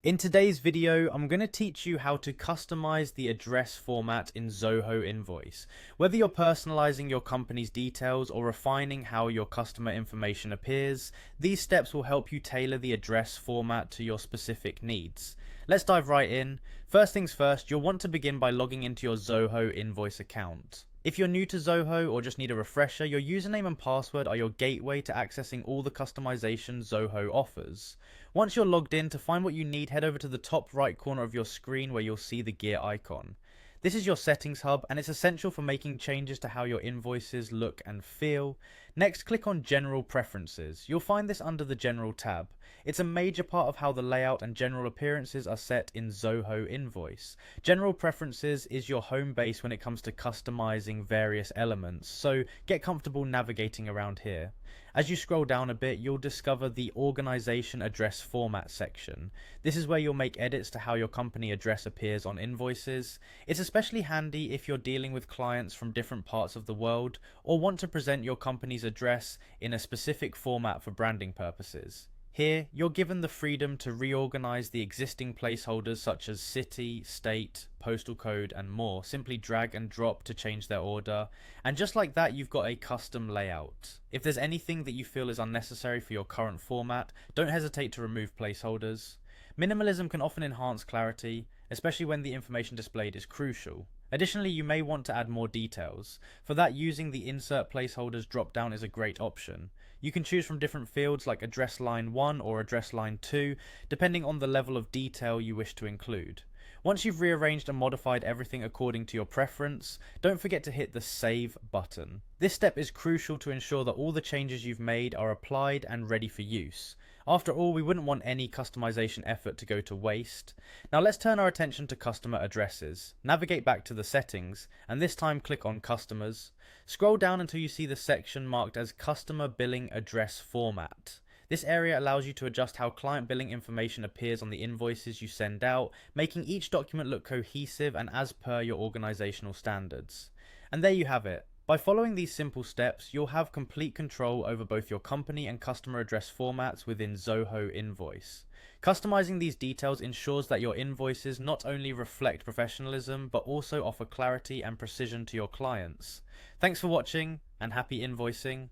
In today's video, I'm going to teach you how to customize the address format in Zoho Invoice. Whether you're personalizing your company's details or refining how your customer information appears, these steps will help you tailor the address format to your specific needs. Let's dive right in. First things first, you'll want to begin by logging into your Zoho Invoice account. If you're new to Zoho or just need a refresher, your username and password are your gateway to accessing all the customization Zoho offers. Once you're logged in, to find what you need, head over to the top right corner of your screen where you'll see the gear icon. This is your settings hub, and it's essential for making changes to how your invoices look and feel. Next, click on General Preferences. You'll find this under the General tab. It's a major part of how the layout and general appearances are set in Zoho Invoice. General Preferences is your home base when it comes to customizing various elements, so get comfortable navigating around here. As you scroll down a bit, you'll discover the Organization Address Format section. This is where you'll make edits to how your company address appears on invoices. It's especially handy if you're dealing with clients from different parts of the world or want to present your company's address in a specific format for branding purposes. Here, you're given the freedom to reorganize the existing placeholders such as city, state, postal code, and more. Simply drag and drop to change their order. And just like that, you've got a custom layout. If there's anything that you feel is unnecessary for your current format, don't hesitate to remove placeholders. Minimalism can often enhance clarity, especially when the information displayed is crucial. Additionally, you may want to add more details. For that, using the Insert Placeholders drop-down is a great option. You can choose from different fields like address line 1 or address line 2, depending on the level of detail you wish to include. Once you've rearranged and modified everything according to your preference, don't forget to hit the Save button. This step is crucial to ensure that all the changes you've made are applied and ready for use. After all, we wouldn't want any customization effort to go to waste. Now let's turn our attention to customer addresses. Navigate back to the settings, and this time click on Customers. Scroll down until you see the section marked as Customer Billing Address Format. This area allows you to adjust how client billing information appears on the invoices you send out, making each document look cohesive and as per your organizational standards. And there you have it. By following these simple steps, you'll have complete control over both your company and customer address formats within Zoho Invoice. Customizing these details ensures that your invoices not only reflect professionalism, but also offer clarity and precision to your clients. Thanks for watching, and happy invoicing.